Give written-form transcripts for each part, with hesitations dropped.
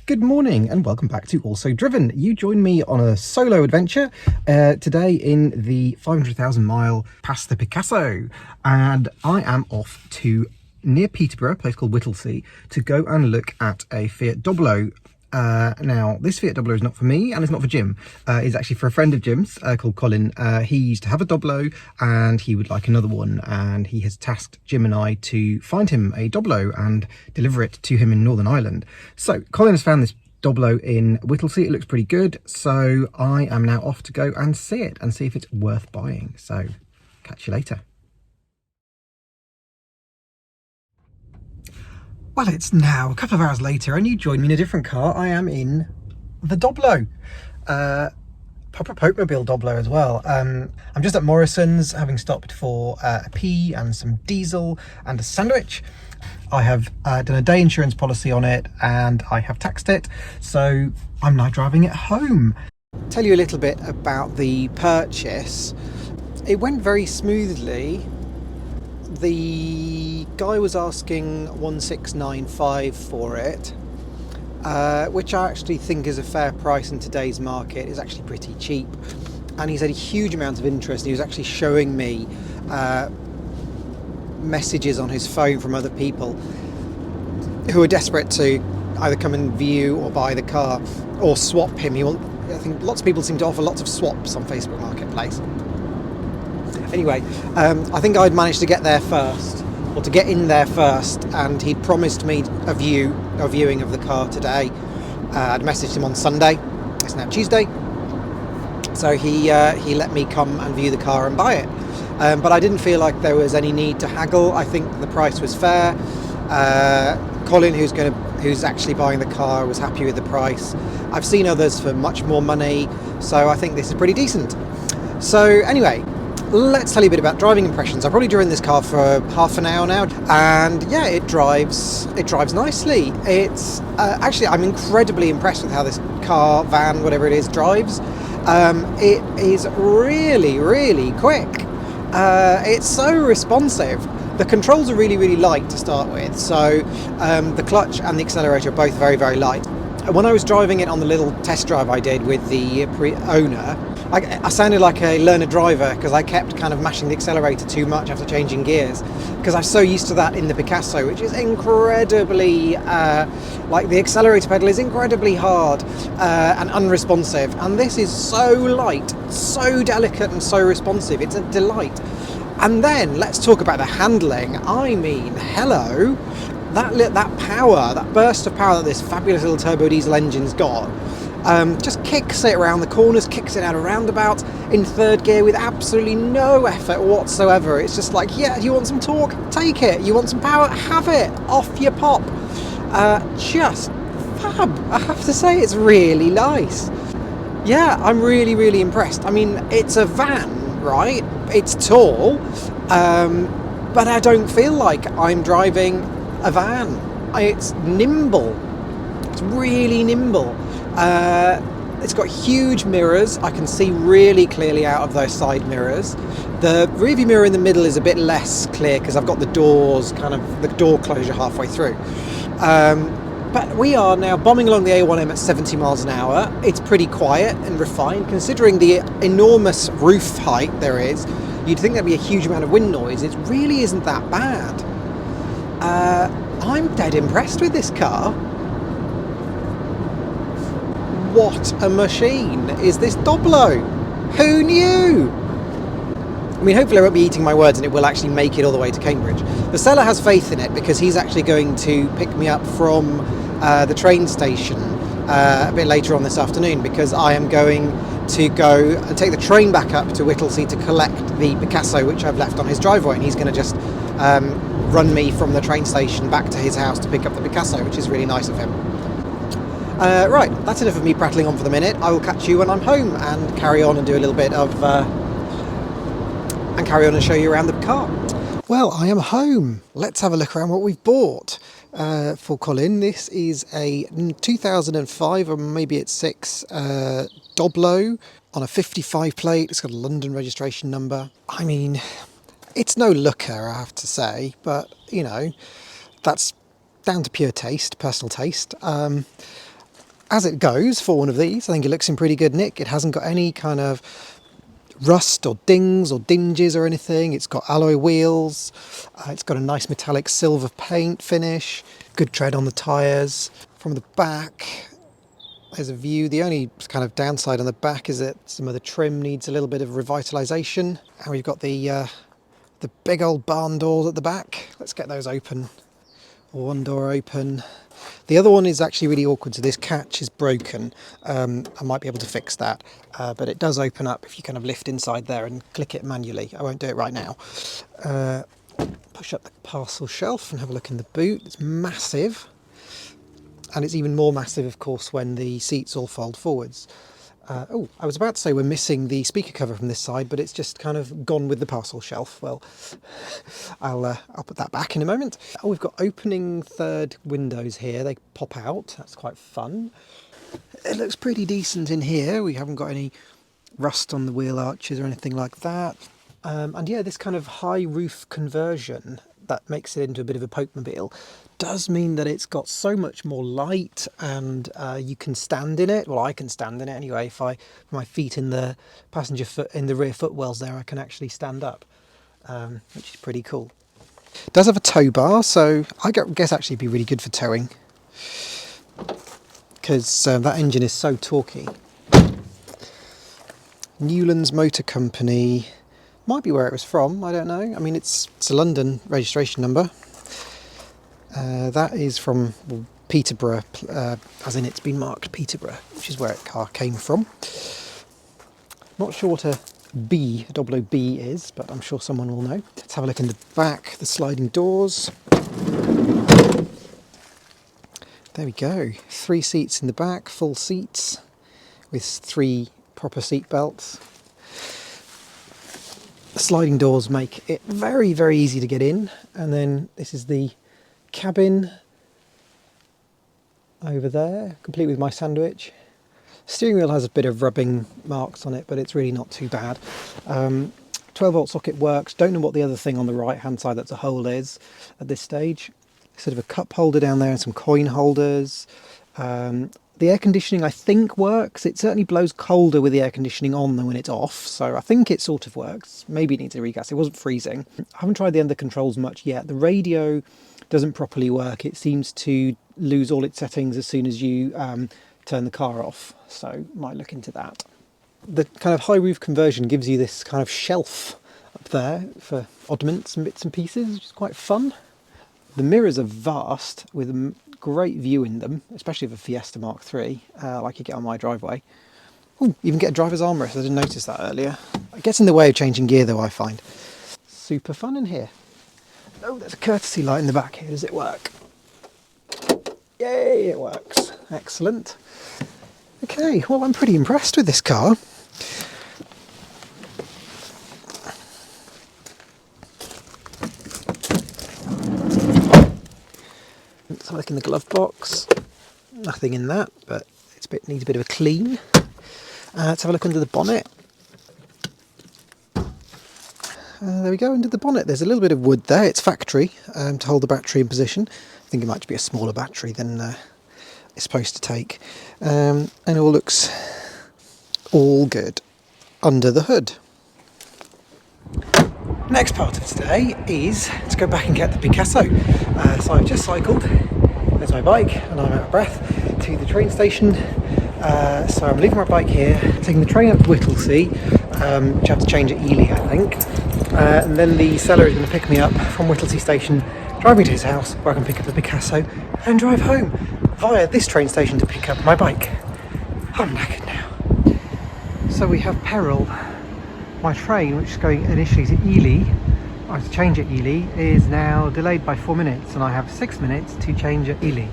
Good morning and welcome back to Also Driven. You join me on a solo adventure today in the 500,000 mile past the Picasso, and I am off to near Peterborough, a place called Whittlesey, to go and look at a Fiat Doblo. Now, this Fiat Doblo is not for me and it's not for Jim. It's actually for a friend of Jim's called Colin. He used to have a Doblo and he would like another one, and he has tasked Jim and I to find him a Doblo and deliver it to him in Northern Ireland. So Colin has found this Doblo in Whittlesey. It looks pretty good, so I am now off to go and see it and see if it's worth buying. So catch you later. Well, it's now a couple of hours later and you join me in a different car. I am in the Doblo, proper Popemobile Doblo as well. I'm just at Morrison's, having stopped for a pee and some diesel and a sandwich. I have done a day insurance policy on it and I have taxed it, so I'm now driving it home. Tell you a little bit about the purchase. It went very smoothly. The guy was asking 1,695 for it, which I actually think is a fair price in today's market. It's actually pretty cheap, and he's had a huge amount of interest. He was actually showing me messages on his phone from other people who are desperate to either come and view or buy the car or swap him. I think lots of people seem to offer lots of swaps on Facebook Marketplace. Anyway, I think I'd managed to get there first, or to get in there first, and he'd promised me a viewing of the car today. I'd messaged him on Sunday. It's now Tuesday, so he let me come and view the car and buy it. But I didn't feel like there was any need to haggle. I think the price was fair. Colin, who's actually buying the car, was happy with the price. I've seen others for much more money, so I think this is pretty decent. So anyway, let's tell you a bit about driving impressions. I've probably driven this car for half an hour now, and yeah, it drives nicely. It's actually, I'm incredibly impressed with how this car, van, whatever it is, drives. It is really, really quick. It's so responsive. The controls are really, really light to start with, so the clutch and the accelerator are both very, very light. When I was driving it on the little test drive I did with the owner, I sounded like a learner driver because I kept kind of mashing the accelerator too much after changing gears, because I'm so used to that in the Picasso, which is incredibly, like the accelerator pedal is incredibly hard and unresponsive, and this is so light, so delicate and so responsive. It's a delight. And then let's talk about the handling. I mean, hello, that power, that burst of power that this fabulous little turbo diesel engine's got, just kicks it around the corners, kicks it out of roundabouts in third gear with absolutely no effort whatsoever. It's just like, yeah, you want some torque? Take it. You want some power? Have it. Off you pop. Just fab. I have to say, it's really nice. Yeah, I'm really, really impressed. I mean, it's a van, right? It's tall, but I don't feel like I'm driving a van. It's nimble. It's really nimble. It's got huge mirrors. I can see really clearly out of those side mirrors. The rearview mirror in the middle is a bit less clear because I've got the doors, kind of the door closure halfway through. But we are now bombing along the A1M at 70 miles an hour. It's pretty quiet and refined, considering the enormous roof height there is. You'd think there'd be a huge amount of wind noise. It really isn't that bad. I'm dead impressed with this car. What a machine is this Doblo? Who knew? I mean, hopefully I won't be eating my words and it will actually make it all the way to Cambridge. The seller has faith in it because he's actually going to pick me up from the train station a bit later on this afternoon, because I am going to go and take the train back up to Whittlesey to collect the Picasso, which I've left on his driveway, and he's going to just run me from the train station back to his house to pick up the Picasso, which is really nice of him. Right, that's enough of me prattling on for the minute. I will catch you when I'm home and carry on and do a little bit of and carry on and show you around the car. Well, I am home. Let's have a look around what we've bought for Colin. This is a 2005 or maybe it's 6 Doblo on a 55 plate. It's got a London registration number. I mean, it's no looker, I have to say, but you know, that's down to pure taste, personal taste. as it goes for one of these. I think it looks in pretty good nick. It hasn't got any kind of rust or dings or dinges or anything. It's got alloy wheels. It's got a nice metallic silver paint finish. Good tread on the tyres. From the back, there's a view. The only kind of downside on the back is that some of the trim needs a little bit of revitalisation. And we've got the big old barn doors at the back. Let's get those open. One door open. The other one is actually really awkward, so this catch is broken. I might be able to fix that, but it does open up if you kind of lift inside there and click it manually. I won't do it right now. Push up the parcel shelf and have a look in the boot. It's massive, and it's even more massive, of course, when the seats all fold forwards. Oh, I was about to say we're missing the speaker cover from this side, but it's just kind of gone with the parcel shelf. Well, I'll put that back in a moment. Oh, we've got opening third windows here. They pop out. That's quite fun. It looks pretty decent in here. We haven't got any rust on the wheel arches or anything like that. And yeah, this kind of high roof conversion that makes it into a bit of a Pokemobile does mean that it's got so much more light, and you can stand in it. Well, I can stand in it anyway. If I put my feet in the passenger foot in the rear footwells there, I can actually stand up, which is pretty cool. It does have a tow bar, so I guess actually it'd be really good for towing, because that engine is so torquey. Newlands Motor Company. Might be where it was from, I don't know. I mean, it's a London registration number. That is from Peterborough, as in it's been marked Peterborough, which is where the car came from. Not sure what a Doblo B is, but I'm sure someone will know. Let's have a look in the back, the sliding doors. There we go. 3 seats in the back, full seats, with 3 proper seat belts. The sliding doors make it very, very easy to get in. And then this is the cabin over there, complete with my sandwich. Steering wheel has a bit of rubbing marks on it, but it's really not too bad. 12-volt socket works. Don't know what the other thing on the right hand side that's a hole is at this stage. Sort of a cup holder down there and some coin holders. The air conditioning, I think, works. It certainly blows colder with the air conditioning on than when it's off, so I think it sort of works. Maybe it needs a regas. It wasn't freezing. I haven't tried the other controls much yet. The radio doesn't properly work. It seems to lose all its settings as soon as you turn the car off, so might look into that. The kind of high roof conversion gives you this kind of shelf up there for oddments and bits and pieces, which is quite fun. The mirrors are vast, with a great view in them, especially for Fiesta Mark III, like you get on my driveway. Ooh, even get a driver's armrest. I didn't notice that earlier. It gets in the way of changing gear though, I find. Super fun in here. Oh, there's a courtesy light in the back here. Does it work? Yay, it works. Excellent. Okay, well, I'm pretty impressed with this car. Let's have a look in the glove box. Nothing in that, but needs a bit of a clean. Let's have a look under the bonnet. There we go, under the bonnet. There's a little bit of wood there. It's factory to hold the battery in position. I think it might be a smaller battery than it's supposed to take. And it all looks all good under the hood. Next part of today is to go back and get the Picasso. So I've just cycled, there's my bike, and I'm out of breath, to the train station. So I'm leaving my bike here, taking the train up to Whittlesey, which I have to change at Ely, I think. And then the seller is going to pick me up from Whittlesey station, drive me to his house where I can pick up the Picasso and drive home via this train station to pick up my bike. I'm knackered now. So we have peril. My train, which is going initially to Ely, I have to change at Ely, is now delayed by 4 minutes, and I have 6 minutes to change at Ely.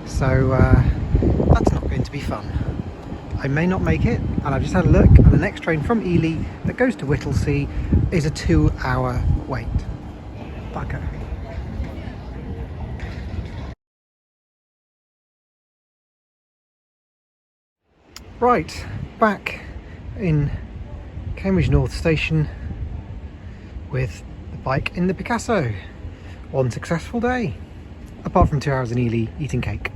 So that's not going to be fun. I may not make it, and I've just had a look, and the next train from Ely that goes to Whittlesey is a 2-hour wait. Bugger. Right, back in Cambridge North Station with the bike in the Picasso. One successful day, apart from 2 hours in Ely eating cake.